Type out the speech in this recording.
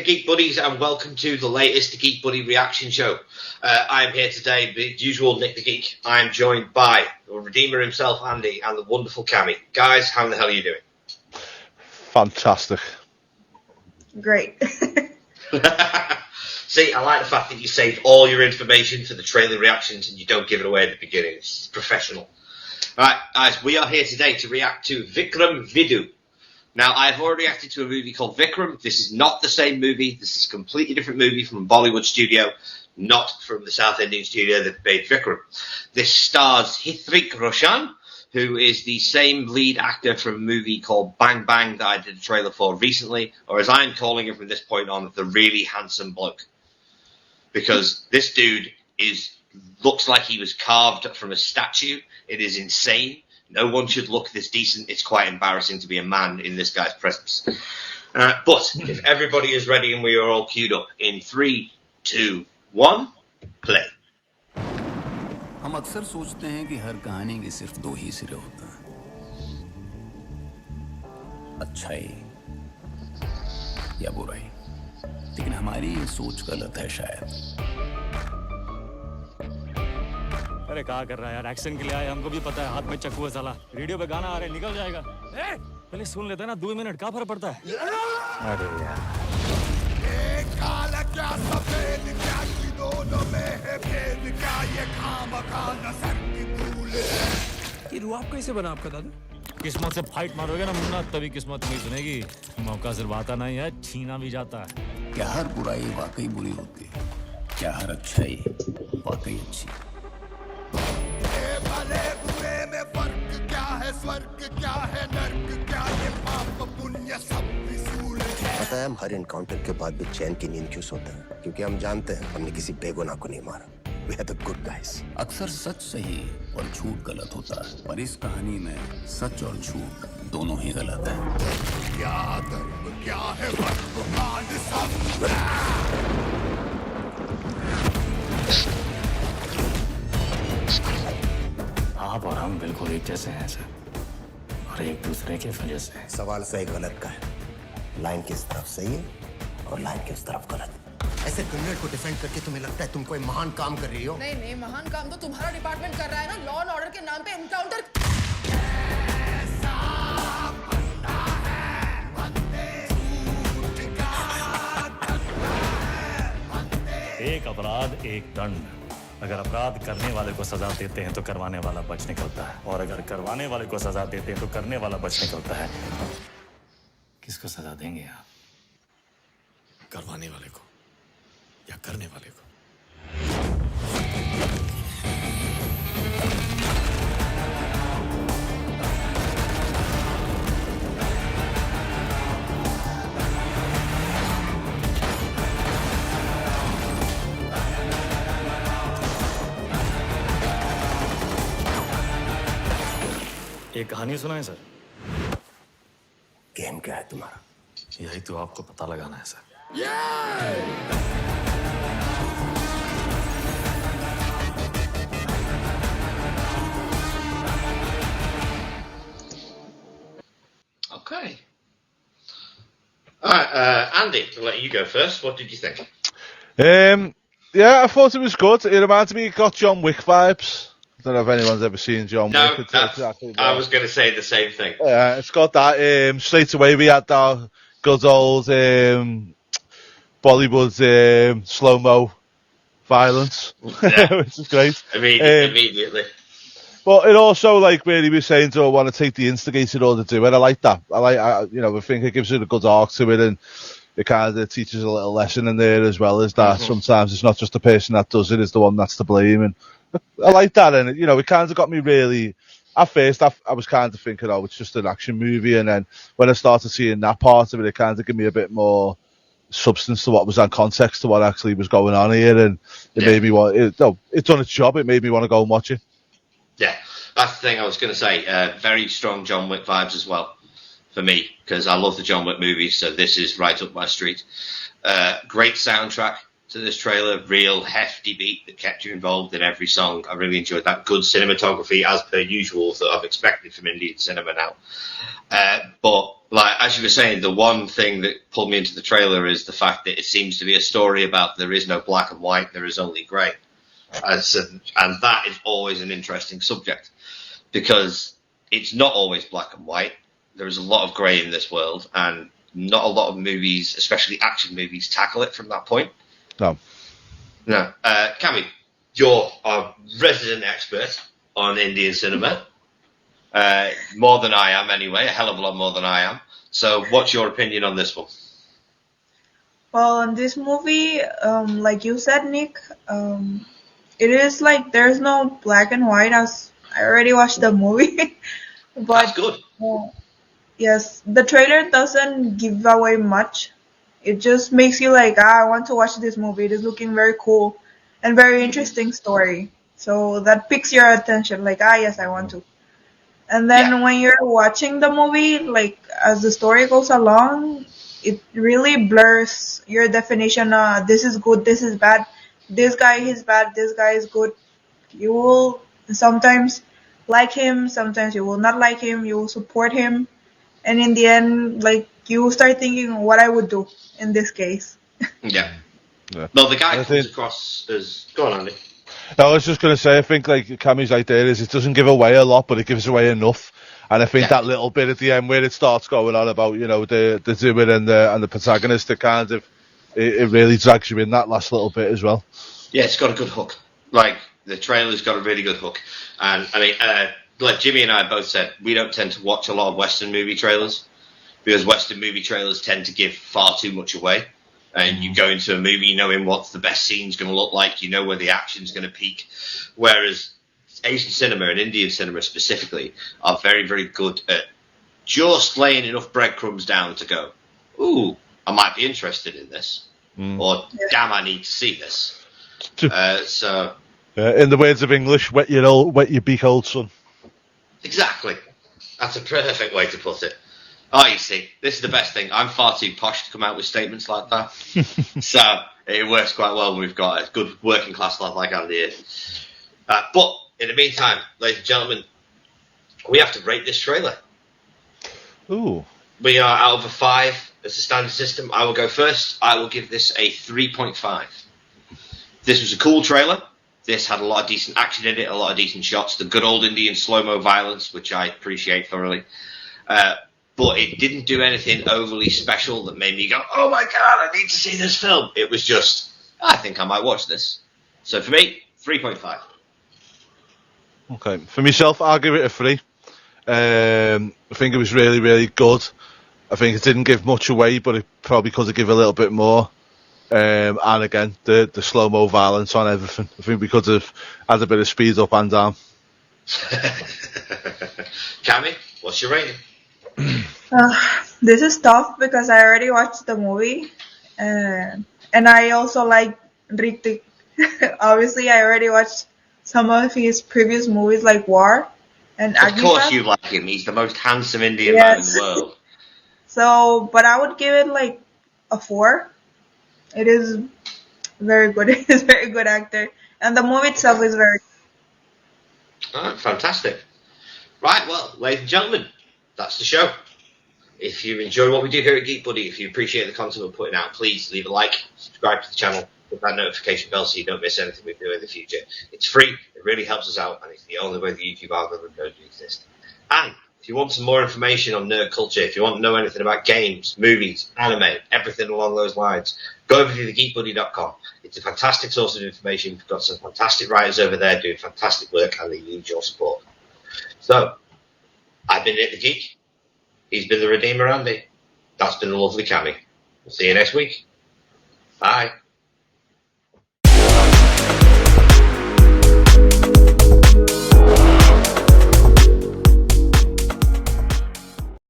Geek Buddies, and welcome to the latest Geek Buddy reaction show. I am here today, the usual Nick the Geek. I am joined by the Redeemer himself, Andy, and the wonderful Cammy. Guys, how the hell are you doing? Fantastic. Great. See, I like the fact that you saved all your information for the trailer reactions and you don't give it away at the beginning. It's professional. Right, guys, we are here today to react to Vikram Vedha. Now, I've already reacted to a movie called Vikram. This is not the same movie. This is a completely different movie from a Bollywood studio, not from the South Indian studio that made Vikram. This stars Hrithik Roshan, who is the same lead actor from a movie called Bang Bang that I did a trailer for recently, or as I'm calling him from this point on, the really handsome bloke. Because this dude looks like he was carved from a statue. It is insane. No one should look this decent. It's quite embarrassing to be a man in this guy's presence. But if everybody is ready and we are all queued up, in 3, 2, 1, play. हम अक्सर सोचते हैं कि हर कहानी के सिर्फ दो ही सिरे होते हैं, अच्छाई या बुराई, लेकिन हमारी ये सोच गलत है शायद। अरे क्या कर रहा है यार, एक्शन के लिए आए, हमको भी पता है, हाथ में चक्कू है साला, रेडियो पे गाना आ रहा है, निकल जाएगा। पहले सुन लेते हैं ना, 2 मिनट क्या फर्क पड़ता है। अरे यार क्या सफेद क्या की दोनों में है भेद, क्या ये खामखा नजर की धूल है। ये रुआब कैसे बना आपका दादा? किस्मत से फाइट मारोगे ना मुन्ना, तभी किस्मत नहीं सुनेगी। मौका सिर्फ आता नहीं है, छीना भी जाता है। क्या हर बुराई वाकई बुरी होती है? क्या हर अच्छाई वाकई अच्छी? भले बुरे में फर्क क्या है, स्वर्ग क्या है, नर्क क्या, ये पाप पुण्य सब विसूल है। पता है हम हर इनकाउंटर के बाद भी चैन की नींद क्यों सोते हैं? क्योंकि हम जानते हैं हमने किसी बेगुनाह को नहीं मारा। We are the good guys. अक्सर सच सही और झूठ गलत होता है, पर इस कहानी में सच और झूठ दोनों ही गलत है। क्या धर्म क्या है, वर्तमान सब आप और हम बिल्कुल एक जैसे हैं सर, और एक दूसरे के वजह से। सवाल सही गलत का है, लाइन किस तरफ सही है और लाइन किस तरफ गलत। ऐसे क्रिमिनल को डिफेंड करके तुम्हें लगता है तुम कोई महान काम कर रही हो? नहीं नहीं, महान काम तो तुम्हारा डिपार्टमेंट कर रहा है ना, लॉ एंड ऑर्डर के नाम पे एनकाउंटर। एक अपराध एक दंड। अगर अपराध करने वाले को सजा देते हैं तो करवाने वाला बच निकलता है, और अगर करवाने वाले को सजा देते हैं तो करने वाला बच निकलता है। किसको सजा देंगे आप? करवाने वाले को या करने वाले को? एक कहानी सुना है सर। गेम क्या है तुम्हारा? यही तो आपको पता लगाना है sir. Okay. All right, Andy, I'll let you go first. What did you think? Yeah, I thought it was good. It reminded me, it got John Wick vibes. I don't know if anyone's ever seen John Wick. No, exactly I was going to say the same thing. Yeah, it's got that. Straight away we had that good old Bollywood slow-mo violence, Yeah. which is great. Immediately. But it also, like where he was saying, do I want to take the instigator or to do it? I like that. I think it gives it a good arc to it, and it kind of teaches a little lesson in there as well as that. Sometimes it's not just the person that does it, it's the one that's to blame, and I like that. And it kind of got me really. At first, I was kind of thinking, oh, it's just an action movie, and then when I started seeing that part of it, it kind of gave me a bit more substance to what was on context to what actually was going on here, and it made me want. It's done its job. It made me want to go and watch it. Yeah, that's the thing I was going to say. Very strong John Wick vibes as well for me, because I love the John Wick movies, so this is right up my street. Great soundtrack. to this trailer. Real hefty beat that kept you involved in every song. I really enjoyed that. Good cinematography, as per usual, that I've expected from Indian cinema now. But like as you were saying, the one thing that pulled me into the trailer is the fact that it seems to be a story about there is no black and white, there is only grey. And that is always an interesting subject, because it's not always black and white. There is a lot of grey in this world, and not a lot of movies, especially action movies, tackle it from that point. No. Cammy, you're a resident expert on Indian cinema. More than I am, anyway. A hell of a lot more than I am. So what's your opinion on this one? Well, in this movie, like you said, Nick, it is like there's no black and white. As I already watched the movie, but That's good. Yes, the trailer doesn't give away much. It just makes you like, I want to watch this movie. It is looking very cool and very interesting story. So that piques your attention. Like, yes, I want to. And then when you're watching the movie, like as the story goes along, it really blurs your definition. This is good, this is bad. This guy is bad, this guy is good. You will sometimes like him, sometimes you will not like him. You will support him. And in the end, like, you start thinking what I would do in this case. Yeah. Yeah. No, the guy comes across as... Go on, Andy. No, I was just going to say, I think like Cammy's idea is it doesn't give away a lot, but it gives away enough. And I think that little bit at the end where it starts going on about, you know, the Zoomer and the protagonist, it kind of, it really drags you in that last little bit as well. Yeah, it's got a good hook. Like, the trailer's got a really good hook. And, I mean, like Jimmy and I both said, we don't tend to watch a lot of Western movie trailers, because Western movie trailers tend to give far too much away. And you go into a movie knowing what the best scene's going to look like, you know where the action's going to peak. Whereas Asian cinema and Indian cinema specifically are very, very good at just laying enough breadcrumbs down to go, ooh, I might be interested in this. Or, damn, I need to see this. So... in the words of English, wet your beak, old son. Exactly. That's a perfect way to put it. Oh, you see, this is the best thing. I'm far too posh to come out with statements like that. So it works quite well when we've got a good working class lad like Andy here. But in the meantime, ladies and gentlemen, we have to rate this trailer. Ooh. We are out of a 5 as a standard system. I will go first. I will give this a 3.5. This was a cool trailer. This had a lot of decent action in it, a lot of decent shots, the good old Indian slow-mo violence, which I appreciate thoroughly. But it didn't do anything overly special that made me go, oh my god, I need to see this film. It was just, I think I might watch this. So for me, 3.5. Okay. For myself, I'll give it a 3. I think it was really, really good. I think it didn't give much away, but it probably could have given a little bit more. And again, the slow-mo violence on everything. I think we could have had a bit of speed up and down. Cammy, what's your rating? This is tough because I already watched the movie. And I also like Hrithik. Obviously, I already watched some of his previous movies like War and Of course Agnipath. you like him. He's the most handsome Indian man in the world. So, but I would give it like a 4. It is very good. It is a very good actor. And the movie itself is very good. Alright, fantastic. Right, well, ladies and gentlemen, that's the show. If you enjoy what we do here at GeekBuddy, if you appreciate the content we're putting out, please leave a like, subscribe to the channel, hit that notification bell so you don't miss anything we do in the future. It's free, it really helps us out, and it's the only way the YouTube algorithm knows we exist. And if you want some more information on nerd culture, if you want to know anything about games, movies, anime, everything along those lines, go over to thegeekbuddy.com. It's a fantastic source of information. We've got some fantastic writers over there doing fantastic work, and they need your support. So, I've been Nick the Geek. He's been the Redeemer Andy. That's been the lovely Cammy. We'll see you next week. Bye.